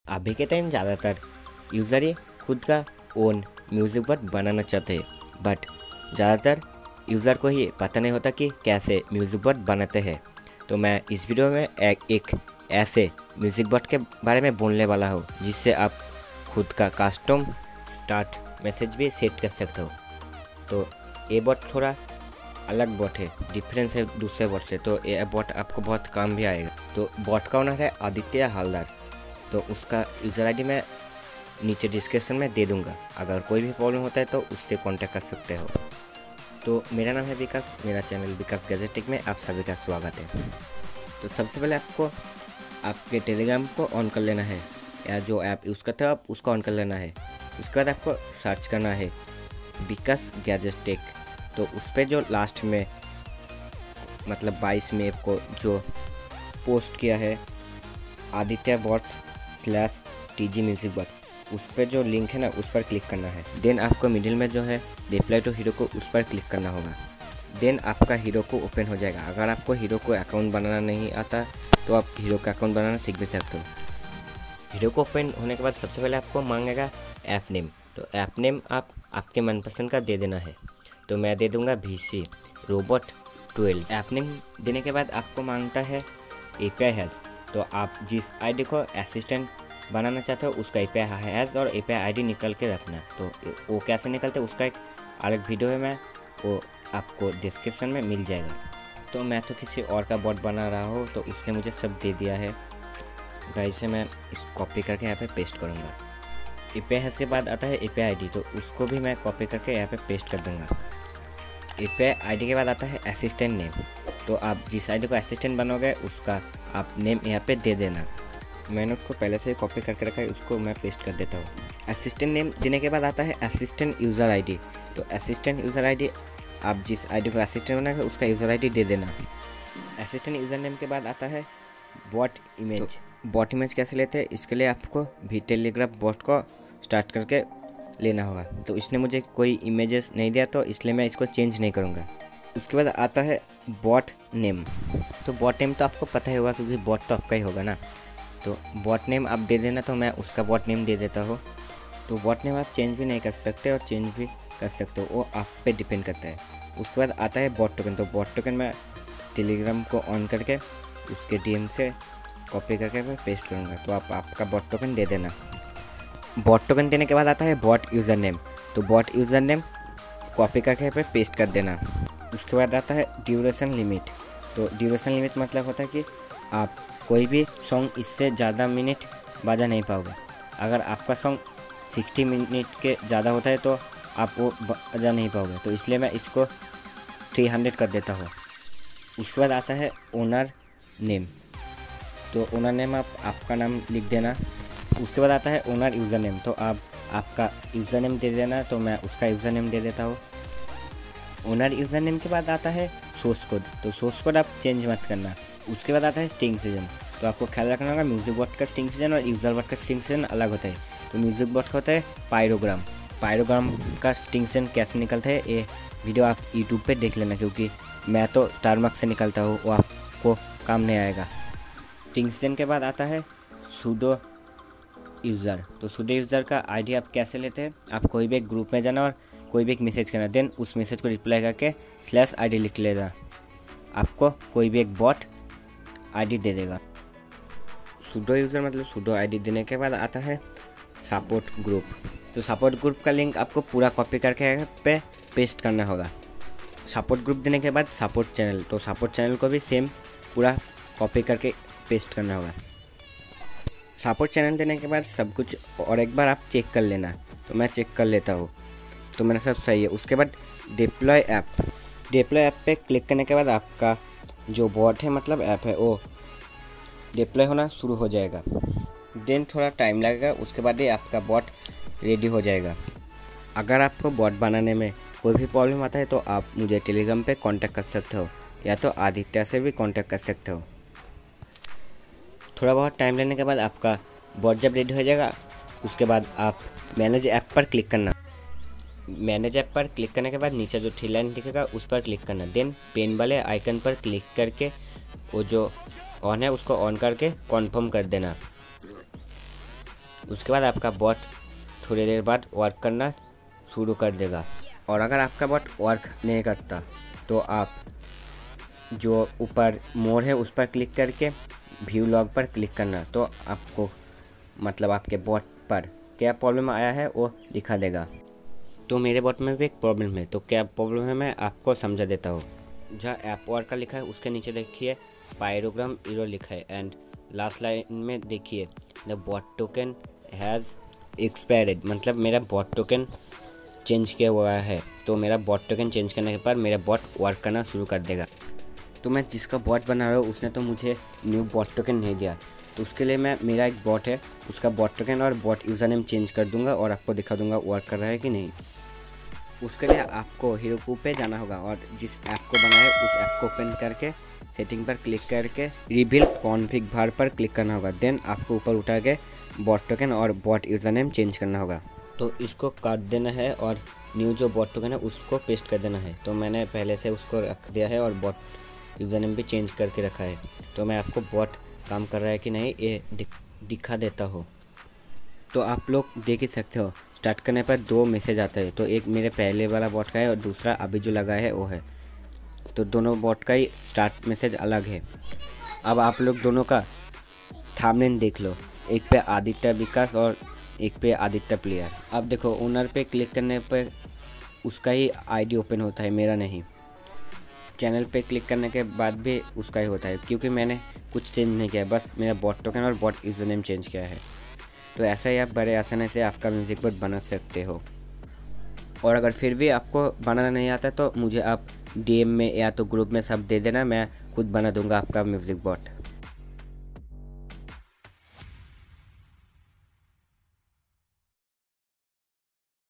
अभी के टाइम ज़्यादातर यूज़र ही खुद का ओन म्यूज़िक बोर्ड बनाना चाहते हैं, बट ज़्यादातर यूज़र को ही पता नहीं होता कि कैसे म्यूज़िक बोर्ड बनाते हैं। तो मैं इस वीडियो में एक ऐसे म्यूज़िक बोर्ड के बारे में बोलने वाला हूँ जिससे आप खुद का कस्टम स्टार्ट मैसेज भी सेट कर सकते हो। तो ये बोर्ड थोड़ा अलग बोर्ड है, डिफरेंस है दूसरे बोर्ड से, तो ये बोर्ड आपको बहुत काम भी आएगा। तो बोर्ड का ओनर है आदित्य हालदार, तो उसका यूज़र आईडी मैं नीचे डिस्क्रिप्शन में दे दूंगा। अगर कोई भी प्रॉब्लम होता है तो उससे कांटेक्ट कर सकते हो। तो मेरा नाम है विकास, मेरा चैनल विकास गैजेटिक में आप सभी का स्वागत है। तो सबसे पहले आपको आपके टेलीग्राम को ऑन कर लेना है, या जो ऐप यूज़ करते हो आप उसको ऑन कर लेना है। उसके बाद आपको सर्च करना है विकास गैजेटिक। तो उस पर जो लास्ट में मतलब 22 मई को जो पोस्ट किया है आदित्य bot/TG म्यूजिक बट, उस पर जो लिंक है ना उस पर क्लिक करना है। देन आपको मिडिल में जो है रिप्लाई टू हीरो को उस पर क्लिक करना होगा। देन आपका हीरो को ओपन हो जाएगा। अगर आपको हीरो को अकाउंट बनाना नहीं आता तो आप हीरो का अकाउंट बनाना सीख भी सकते हो। हीरो को ओपन होने के बाद सबसे पहले आपको मांगेगा ऐप नेम। तो ऐप नेम आप आपके मनपसंद का दे देना है। तो मैं दे दूंगा VC रोबोट 12। ऐप नेम देने के बाद आपको मांगता है API हैज़। तो आप जिस आईडी को असिस्टेंट बनाना चाहते हो उसका API हैज़ और API आईडी निकल के रखना। तो वो कैसे निकलते उसका एक अलग वीडियो है, मैं वो आपको डिस्क्रिप्शन में मिल जाएगा। तो मैं तो किसी और का बॉट बना रहा हूँ, तो इसने मुझे सब दे दिया है भाई से। मैं इस कॉपी करके यहाँ पे पेस्ट करूँगा। API हैज़ के बाद आता है API आईडी, तो उसको भी मैं कॉपी करके यहाँ पे पेस्ट कर दूँगा। API आईडी के बाद आता है असिस्टेंट नेम। तो आप जिस आईडी को असिस्टेंट बनोगे उसका आप नेम यहाँ पे दे देना। मैंने उसको पहले से कॉपी करके रखा है, उसको मैं पेस्ट कर देता हूँ। असिस्टेंट नेम देने के बाद आता है असिस्टेंट यूज़र आईडी। तो असिस्टेंट यूज़र आईडी आप जिस आईडी को असिस्टेंट बनाएंगे उसका यूज़र आईडी दे देना। असिस्टेंट यूज़र नेम के बाद आता है बॉट इमेज। तो बॉट इमेज कैसे लेते हैं, इसके लिए आपको भी टेलीग्राफ बॉट को स्टार्ट करके लेना होगा। तो इसने मुझे कोई इमेजेस नहीं दिया, तो इसलिए मैं इसको चेंज नहीं करूँगा। उसके बाद आता है बॉट नेम। तो बॉट नेम तो आपको पता ही होगा क्योंकि बॉट तो आपका ही होगा ना। तो बॉट नेम आप दे देना, तो मैं उसका बॉट नेम दे देता हूँ। तो बॉट नेम आप चेंज भी नहीं कर सकते और चेंज भी कर सकते हो, वो आप पे डिपेंड करता है। उसके बाद आता है बॉट टोकन। तो बॉट टोकन मैं टेलीग्राम को ऑन करके उसके DM से कॉपी करके मैं पेस्ट करूँगा। तो आप आपका बॉट टोकन दे देना। बॉट टोकन देने के बाद आता है बॉट यूज़र नेम। तो बॉट यूज़र नेम कॉपी करके पे पेस्ट कर देना। उसके बाद आता है ड्यूरेशन लिमिट। तो ड्यूरेशन लिमिट मतलब होता है कि आप कोई भी सॉन्ग इससे ज़्यादा मिनट बजा नहीं पाओगे। अगर आपका सॉन्ग 60 मिनट के ज़्यादा होता है तो आप वो बजा नहीं पाओगे, तो इसलिए मैं इसको 300 कर देता हूँ। उसके बाद आता है ओनर नेम। तो ओनर नेम आप आपका नाम लिख देना। उसके बाद आता है ओनर यूज़र नेम। तो आप आपका यूज़र नेम दे देना, तो मैं उसका यूज़र नेम दे देता हूँ। ओनर यूज़र नेम के बाद आता है सोर्स कोड। तो सोर्स कोड आप चेंज मत करना। उसके बाद आता है स्टिंग सीजन। तो आपको ख्याल रखना होगा म्यूज़िक बोर्ड का स्टिंग सीजन और यूज़र बोर्ड का स्टिंग सीजन अलग होता है। तो म्यूज़िक बोर्ड का होता है पायरोग्राम। पायरोग्राम का स्टिंग सीजन कैसे निकलता है ये वीडियो आप यूट्यूब पे देख लेना, क्योंकि मैं तो टारमक से निकलता हूँ, वो आपको काम नहीं आएगा। स्टिंग सीजन के बाद आता है सूडो यूज़र। तो सूडो यूज़र का आईडी आप कैसे लेते हैं, आप कोई भी एक ग्रुप में जाना और कोई भी एक मैसेज करना, देन उस मैसेज को रिप्लाई करके /ID लिख लेना। आपको कोई भी एक बॉट आईडी दे देगा। सूडो यूज़र मतलब सूडो आईडी देने के बाद आता है सपोर्ट ग्रुप। तो सपोर्ट ग्रुप का लिंक आपको पूरा कॉपी करके पे पेस्ट करना होगा। सपोर्ट ग्रुप देने के बाद सपोर्ट चैनल। तो सपोर्ट चैनल को भी सेम पूरा कॉपी करके पेस्ट करना होगा। सपोर्ट चैनल देने के बाद सब कुछ और एक बार आप चेक कर लेना। तो मैं चेक कर लेता हूँ, तो मेरा सब सही है। उसके बाद डिप्लॉय ऐप। डिप्लॉय ऐप पे क्लिक करने के बाद आपका जो बॉट है मतलब ऐप है वो डिप्लॉय होना शुरू हो जाएगा। देन थोड़ा टाइम लगेगा, उसके बाद ही आपका बॉट रेडी हो जाएगा। अगर आपको बॉट बनाने में कोई भी प्रॉब्लम आता है तो आप मुझे टेलीग्राम पे कांटेक्ट कर सकते हो, या तो आदित्य से भी कांटेक्ट कर सकते हो। थोड़ा बहुत टाइम लेने के बाद आपका बॉट जब रेडी हो जाएगा उसके बाद आप मैनेज ऐप पर क्लिक करना। मैनेज ऐप पर क्लिक करने के बाद नीचे जो 3 लाइन दिखेगा उस पर क्लिक करना। देन पेन वाले आइकन पर क्लिक करके वो जो ऑन है उसको ऑन करके कॉन्फर्म कर देना। उसके बाद आपका बॉट थोड़ी देर बाद वर्क करना शुरू कर देगा। और अगर आपका बॉट वर्क नहीं करता तो आप जो ऊपर मोर है उस पर क्लिक करके व्यू लॉग पर क्लिक करना, तो आपको मतलब आपके बॉट पर क्या प्रॉब्लम आया है वो दिखा देगा। तो मेरे बॉट में भी एक प्रॉब्लम है, तो क्या प्रॉब्लम है मैं आपको समझा देता हूँ। जहाँ ऐप वर्क का लिखा है उसके नीचे देखिए पायरोग्राम एरर लिखा है एंड लास्ट लाइन में देखिए the bot token has expired, मतलब मेरा बॉट टोकन चेंज किया हुआ है। तो मेरा बॉट टोकन चेंज करने के बाद मेरा बॉट वर्क करना शुरू कर देगा। तो मैं जिसका बॉट बना रहा हूँ उसने तो मुझे न्यू बॉट टोकन नहीं दिया, तो उसके लिए मैं मेरा एक बॉट है उसका बॉट टोकन और बॉट यूज़र नेम चेंज कर दूंगा और आपको दिखा दूंगा वर्क कर रहा है कि नहीं। उसके लिए आपको हीरोकू पे जाना होगा और जिस ऐप को बनाया है उस ऐप को ओपन करके सेटिंग पर क्लिक करके रिवील कॉन्फ़िग बार पर क्लिक करना होगा। देन आपको ऊपर उठा के बॉट टोकन और बॉट यूज़र नेम चेंज करना होगा। तो इसको काट देना है और न्यू जो बॉट टोकन है उसको पेस्ट कर देना है। तो मैंने पहले से उसको रख दिया है और बॉट यूज़र नेम भी चेंज करके रखा है। तो मैं आपको बॉट काम कर रहा है कि नहीं ये दिखा देता हूँ। तो आप लोग देख ही सकते हो स्टार्ट करने पर 2 मैसेज आता है, तो एक मेरे पहले वाला बॉट का है और दूसरा अभी जो लगा है वो है। तो दोनों बॉट का ही स्टार्ट मैसेज अलग है। अब आप लोग दोनों का थंबनेल देख लो, एक पे आदित्य विकास और एक पे आदित्य प्लेयर। अब देखो ओनर पे क्लिक करने पर उसका ही आईडी ओपन होता है, मेरा नहीं। चैनल पे क्लिक करने के बाद भी उसका ही होता है क्योंकि मैंने कुछ चेंज नहीं किया है, बस मेरा बॉट टोकन और बॉट यूज़र नेम चेंज किया है। तो ऐसा ही आप बड़े आसानी से आपका म्यूज़िक बॉट बना सकते हो। और अगर फिर भी आपको बनाना नहीं आता तो मुझे आप डीएम में या तो ग्रुप में सब दे देना, मैं खुद बना दूंगा आपका म्यूज़िक बॉट।